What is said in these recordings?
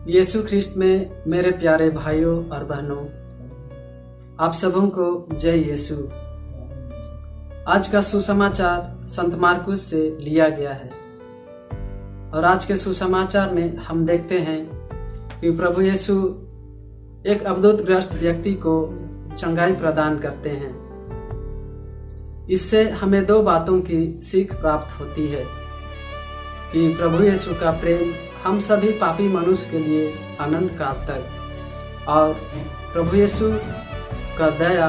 यीशु ख्रिस्त में मेरे प्यारे भाइयों और बहनों, आप सबों को जय यीशु। आज का सुसमाचार संत मार्कुस से लिया गया है और आज के सुसमाचार में हम देखते हैं कि प्रभु यीशु एक अवधूतग्रस्त व्यक्ति को चंगाई प्रदान करते हैं। इससे हमें दो बातों की सीख प्राप्त होती है कि प्रभु यीशु का प्रेम हम सभी पापी मनुष्य के लिए अनंत काल तक, और प्रभु यीशु का दया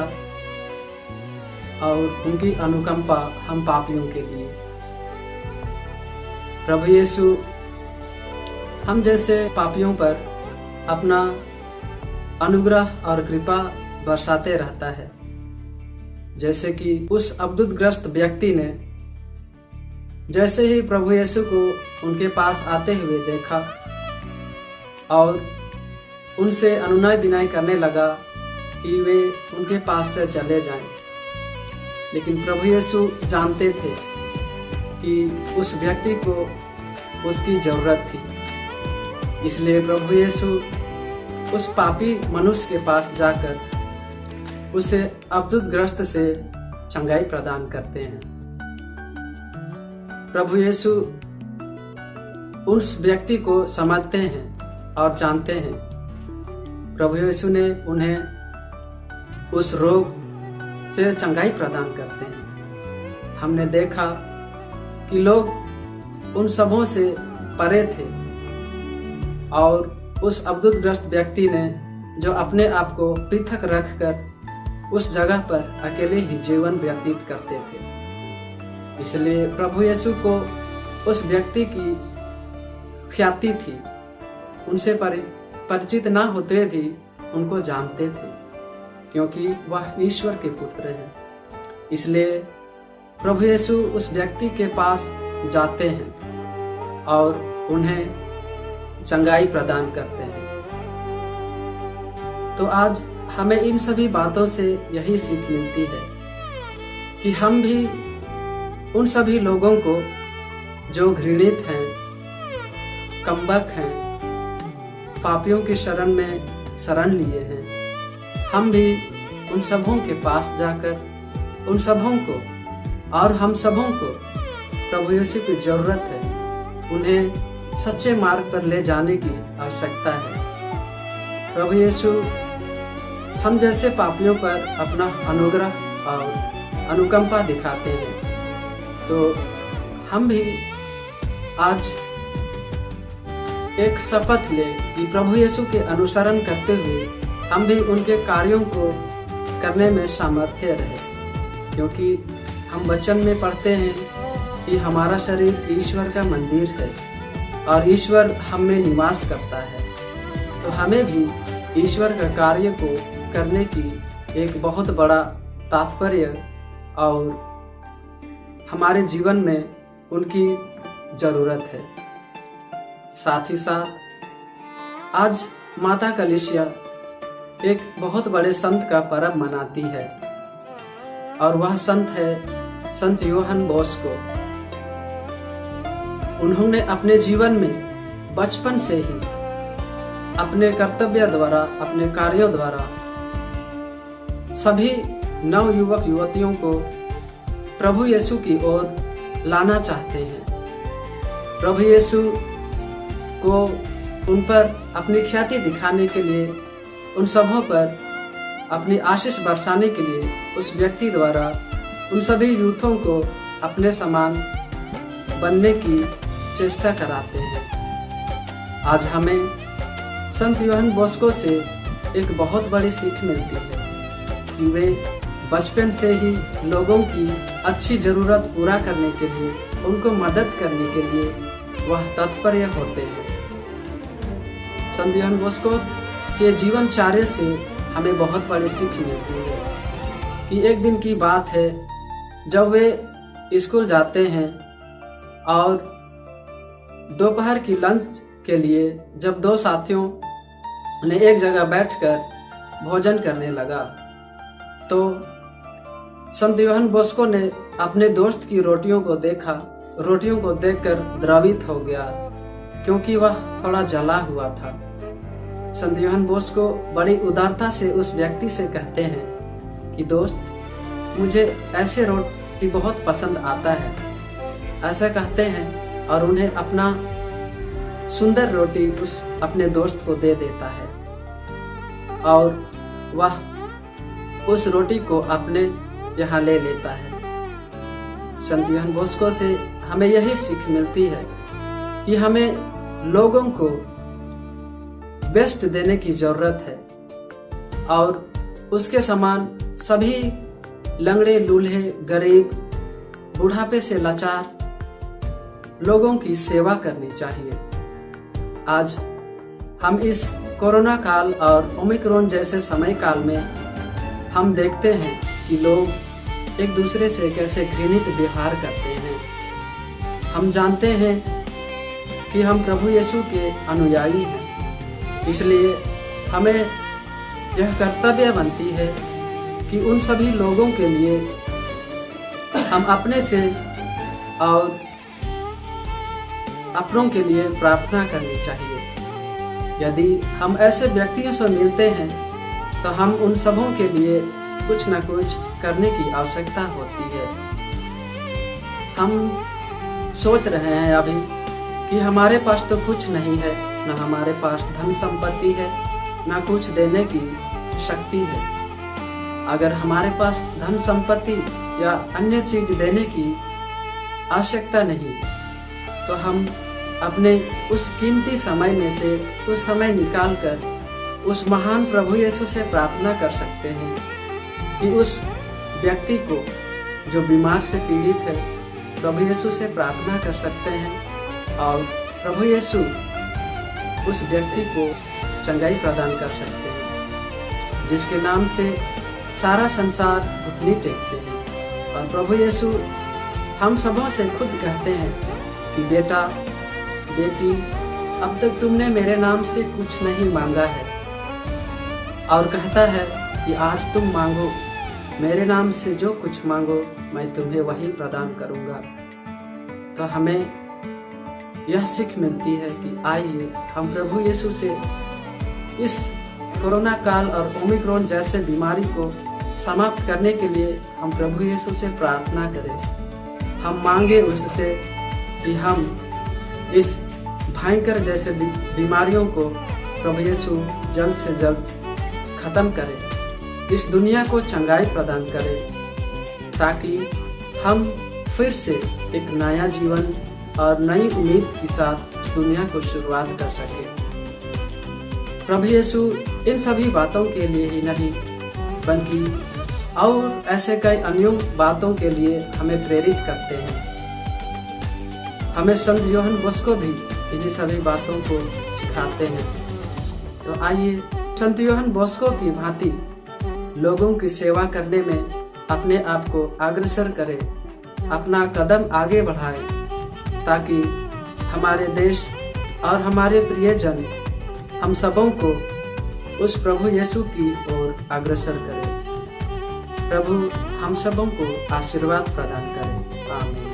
और उनकी अनुकंपा हम पापियों के लिए। प्रभु यीशु हम जैसे पापियों पर अपना अनुग्रह और कृपा बरसाते रहता है। जैसे कि उस अवधूतग्रस्त व्यक्ति ने जैसे ही प्रभु यीशु को उनके पास आते हुए देखा और उनसे अनुनय विनय करने लगा कि वे उनके पास से चले जाएं, लेकिन प्रभु यीशु जानते थे कि उस व्यक्ति को उसकी जरूरत थी। इसलिए प्रभु यीशु उस पापी मनुष्य के पास जाकर उसे अवधूतग्रस्त से चंगाई प्रदान करते हैं। प्रभु यीशु उस व्यक्ति को समझते हैं और जानते हैं। प्रभु यीशु ने उन्हें उस रोग से चंगाई प्रदान करते हैं। हमने देखा कि लोग उन सबों से परे थे और उस अवधूतग्रस्त व्यक्ति ने जो अपने आप को पृथक रखकर उस जगह पर अकेले ही जीवन व्यतीत करते थे। इसलिए प्रभु यीशु को उस व्यक्ति की ख्याति थी। उनसे परिचित ना होते भी उनको जानते थे, क्योंकि वह ईश्वर के पुत्र हैं। इसलिए प्रभु यीशु उस व्यक्ति के पास जाते हैं और उन्हें चंगाई प्रदान करते हैं। तो आज हमें इन सभी बातों से यही सीख मिलती है कि हम भी उन सभी लोगों को जो घृणित हैं, कमबख्त हैं, पापियों की शरण में शरण लिए हैं, हम भी उन सबों के पास जाकर उन सबों को और हम सबों को प्रभु यीशु की जरूरत है। उन्हें सच्चे मार्ग पर ले जाने की आवश्यकता है। प्रभु यीशु हम जैसे पापियों पर अपना अनुग्रह और अनुकंपा दिखाते हैं। तो हम भी आज एक शपथ ले कि प्रभु यीशु के अनुसरण करते हुए हम भी उनके कार्यों को करने में सामर्थ्य रहे, क्योंकि हम वचन में पढ़ते हैं कि हमारा शरीर ईश्वर का मंदिर है और ईश्वर हम में निवास करता है। तो हमें भी ईश्वर का कार्य को करने की एक बहुत बड़ा तात्पर्य और हमारे जीवन में उनकी जरूरत है। साथ ही साथ आज माता कलीसिया एक बहुत बड़े संत का पर्व मनाती है और वह संत है संत योहन बॉस्को। उन्होंने अपने जीवन में बचपन से ही अपने कर्तव्य द्वारा, अपने कार्यों द्वारा सभी नव युवक युवतियों को प्रभु यीशु की ओर लाना चाहते हैं। प्रभु यीशु को उन पर अपनी ख्याति दिखाने के लिए, उन सबों पर अपनी आशीष बरसाने के लिए उस व्यक्ति द्वारा उन सभी यूथों को अपने समान बनने की चेष्टा कराते हैं। आज हमें संत योहन बॉस्को से एक बहुत बड़ी सीख मिलती है कि वे बचपन से ही लोगों की अच्छी ज़रूरत पूरा करने के लिए, उनको मदद करने के लिए वह तत्पर्य होते हैं। संत यूहान बॉस्को के जीवनचर्या से हमें बहुत बड़ी सीख मिलती है कि एक दिन की बात है, जब वे स्कूल जाते हैं और दोपहर की लंच के लिए जब दो साथियों ने एक जगह बैठकर भोजन करने लगा, तो संत यूहान बॉस्को ने अपने दोस्त की रोटियों को देखकर द्रवित हो गया, क्योंकि वह थोड़ा जला हुआ था। संत यूहान बॉस्को बड़ी उदारता से उस व्यक्ति से कहते हैं कि दोस्त, मुझे ऐसे रोटी बहुत पसंद आता है, ऐसा कहते हैं और उन्हें अपना सुंदर रोटी उस अपने दोस्त को दे देता है और वह उस रोटी को अपने यहाँ ले लेता है। संत यूहान बॉस्को से हमें यही सीख मिलती है कि हमें लोगों को बेस्ट देने की जरूरत है और उसके समान सभी लंगड़े, लूल्हे, गरीब, बुढ़ापे से लाचार लोगों की सेवा करनी चाहिए। आज हम इस कोरोना काल और ओमिक्रॉन जैसे समय काल में हम देखते हैं कि लोग एक दूसरे से कैसे घृणित व्यवहार करते हैं। हम जानते हैं कि हम प्रभु यीशु के अनुयायी हैं, इसलिए हमें यह कर्तव्य बनती है कि उन सभी लोगों के लिए हम अपने से और अपनों के लिए प्रार्थना करनी चाहिए। यदि हम ऐसे व्यक्तियों से मिलते हैं तो हम उन सबों के लिए कुछ न कुछ करने की आवश्यकता होती है। हम सोच रहे हैं अभी कि हमारे पास तो कुछ नहीं है, न हमारे पास धन संपत्ति है, न कुछ देने की शक्ति है। अगर हमारे पास धन संपत्ति या अन्य चीज देने की आवश्यकता नहीं, तो हम अपने उस कीमती समय में से कुछ समय निकालकर उस महान प्रभु यीशु से प्रार्थना कर सकते हैं कि उस व्यक्ति को जो बीमार से पीड़ित है, प्रभु यीशु से प्रार्थना कर सकते हैं और प्रभु यीशु उस व्यक्ति को चंगाई प्रदान कर सकते हैं, जिसके नाम से सारा संसार घुटने टेकते हैं। और प्रभु यीशु हम सबों से खुद कहते हैं कि बेटा, बेटी, अब तक तुमने मेरे नाम से कुछ नहीं मांगा है, और कहता है कि आज तुम मांगो, मेरे नाम से जो कुछ मांगो मैं तुम्हें वही प्रदान करूंगा। तो हमें यह सीख मिलती है कि आइए हम प्रभु यीशु से इस कोरोना काल और ओमिक्रॉन जैसे बीमारी को समाप्त करने के लिए हम प्रभु यीशु से प्रार्थना करें। हम मांगे उससे कि हम इस भयंकर जैसे बीमारियों को प्रभु यीशु जल्द से जल्द खत्म करे, इस दुनिया को चंगाई प्रदान करे, ताकि हम फिर से एक नया जीवन और नई उम्मीद के साथ दुनिया को शुरुआत कर सके। प्रभु यीशु इन सभी बातों के लिए ही नहीं, बल्कि और ऐसे कई अन्य बातों के लिए हमें प्रेरित करते हैं। हमें संत यूहान बॉस्को भी इन्हीं सभी बातों को सिखाते हैं। तो आइए संत यूहान बॉस्को की भांति लोगों की सेवा करने में अपने आप को अग्रसर करें, अपना कदम आगे बढ़ाएं, ताकि हमारे देश और हमारे प्रियजन हम सबों को उस प्रभु यीशु की ओर अग्रसर करें। प्रभु हम सबों को आशीर्वाद प्रदान करें। आमीन।